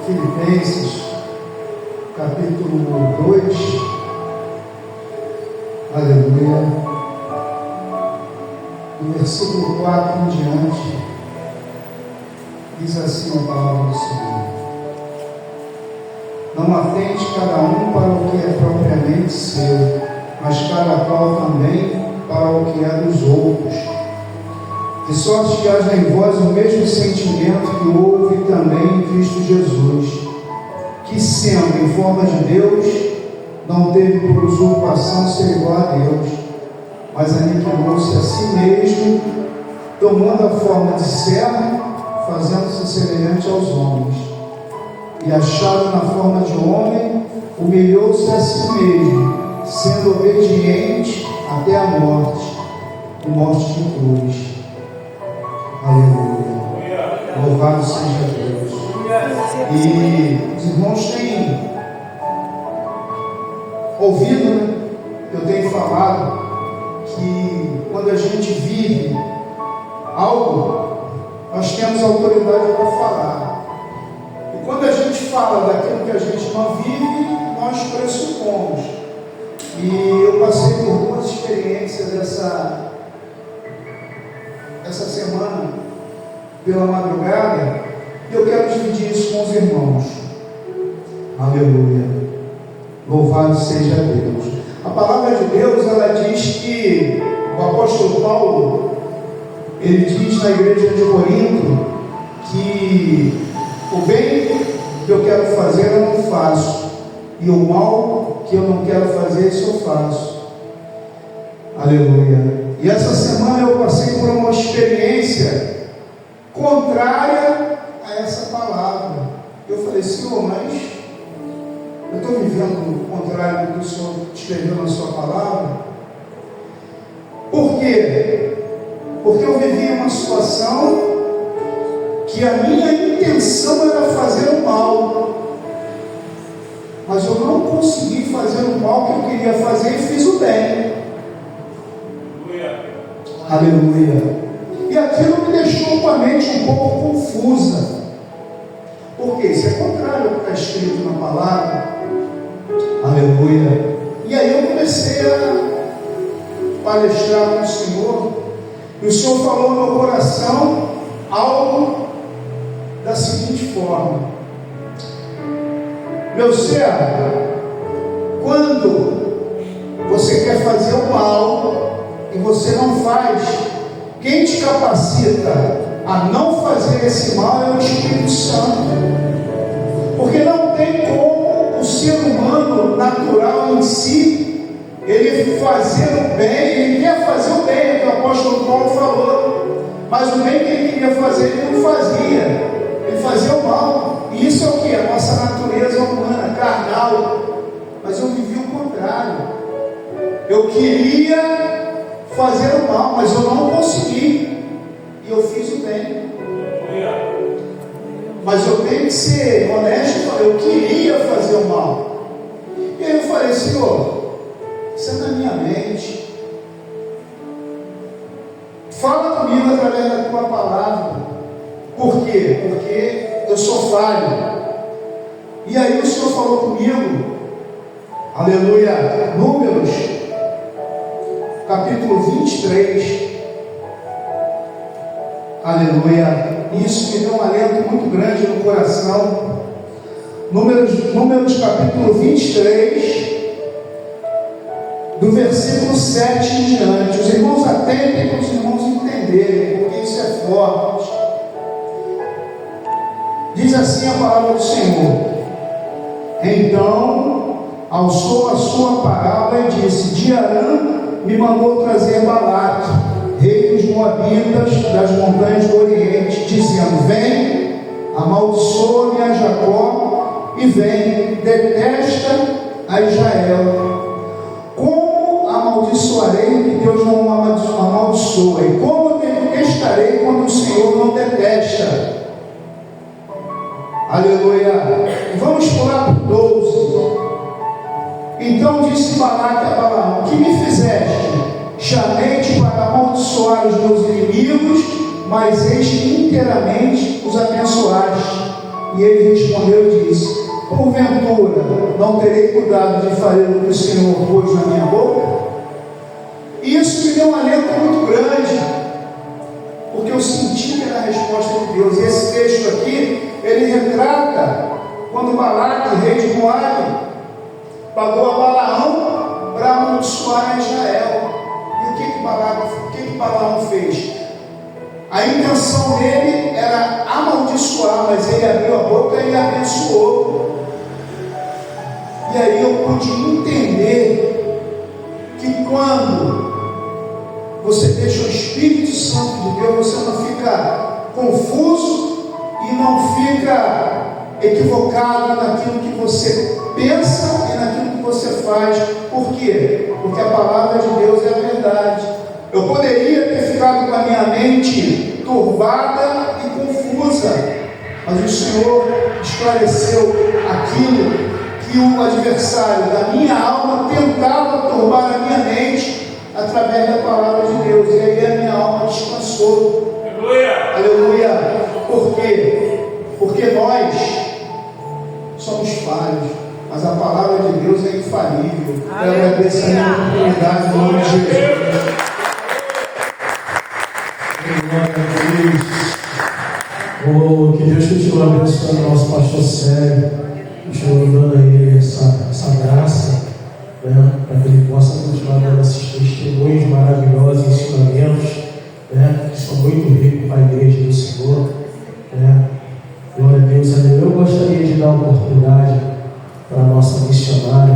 Filipenses, capítulo 2, aleluia, do versículo 4 em diante, diz assim a palavra do Senhor: não atente cada um para o que é propriamente seu, mas cada qual também para o que é dos outros. De sorte que haja em vós o mesmo sentimento que houve também em Cristo Jesus, que sendo em forma de Deus, não teve por usurpação ser igual a Deus, mas aniquilou-se a si mesmo, tomando a forma de servo, fazendo-se semelhante aos homens, e achado na forma de homem, humilhou-se a si mesmo, sendo obediente até a morte, e morte de cruz. Aleluia. Louvado seja Deus. E os irmãos têm ouvido, né? Eu tenho falado que quando a gente vive algo, nós temos autoridade para falar. E quando a gente fala daquilo que a gente não vive, nós pressupomos. E eu passei por duas experiências essa semana, pela madrugada, e eu quero dividir isso com os irmãos. Aleluia. Louvado seja Deus. A palavra de Deus, ela diz que o apóstolo Paulo, ele diz na igreja de Corinto que o bem que eu quero fazer eu não faço, e o mal que eu não quero fazer isso eu faço. Aleluia. E essa semana eu passei por uma experiência contrária a essa palavra. Eu falei: Senhor, mas eu estou vivendo o contrário do que o Senhor escreveu na sua palavra. Por quê? Porque eu vivi uma situação que a minha intenção era fazer o mal, mas eu não consegui fazer o mal que eu queria fazer e fiz o bem. Aleluia. E aquilo me deixou com a mente um pouco confusa, porque isso é contrário ao que está escrito na palavra. Aleluia. E aí eu comecei a palestrar com o Senhor, e o Senhor falou no meu coração algo da seguinte forma: meu servo, quando você quer fazer o mal e você não faz, quem te capacita a não fazer esse mal é o Espírito Santo. Porque não tem como o ser humano natural em si, ele fazer o bem, ele quer fazer o bem, é o que o apóstolo Paulo falou, mas o bem que ele queria fazer, ele não fazia, ele fazia o mal. E isso é o que? A nossa natureza humana, carnal. Mas eu vivi o contrário. Eu queria fazer o mal, mas eu não consegui, e eu fiz o bem. Mas eu tenho que ser honesto e falar: eu queria fazer o mal. E aí eu falei: Senhor, isso é na minha mente, fala comigo através da tua palavra. Por quê? Porque eu sou falho. E aí o Senhor falou comigo, aleluia, Números capítulo 23, aleluia. Isso me deu um alento muito grande no coração. Números capítulo 23, do versículo 7 em diante. Os irmãos atentem para os irmãos entenderem, porque isso é forte. Diz assim a palavra do Senhor: então alçou a sua parábola e disse: de Arã me mandou trazer Balaque, rei dos Moabitas, das montanhas do Oriente, dizendo: vem, amaldiçoa-me a Jacó, e vem, detesta a Israel. Como amaldiçoarei que Deus não amaldiçoa? E como detestarei quando o Senhor não detesta? Aleluia. Vamos pular para o 12. Então disse Balaque a Balaão: que me fizeste? Chamei-te para amaldiçoar os meus inimigos, mas eis que inteiramente os abençoaste. E ele respondeu e disse: porventura não terei cuidado de fazer o que o Senhor pôs na minha boca? Isso me deu um alento muito grande, porque eu senti que era a resposta de Deus. E esse texto aqui, ele retrata quando Balaque, rei de Moabe, pagou a Balaão para amaldiçoar Israel. E o que Balaão fez? A intenção dele era amaldiçoar, mas ele abriu a boca e abençoou. E aí eu pude entender que quando você deixa o Espírito Santo de Deus, você não fica confuso e não fica equivocado naquilo que você pensa e naquilo que você faz. Por quê? Porque a palavra de Deus é a verdade. Eu poderia ter ficado com a minha mente turbada e confusa, mas o Senhor esclareceu aquilo que o adversário da minha alma tentava turbar a minha mente através da palavra de Deus. E aí a minha alma descansou. Aleluia! Aleluia! Por quê? Porque nós somos falhos, mas a palavra de Deus é infalível. Eu agradeço a minha oportunidade no nome de Jesus. Oh, que Deus continue abençoando o nosso pastor Sérgio, continue dando a ele essa graça, né, para que ele possa continuar dando esses testemunhos maravilhosos, ensinamentos, né, que são muito ricos para a igreja do Senhor, né. Glória a Deus. Eu gostaria de dar oportunidade para a nossa missionária.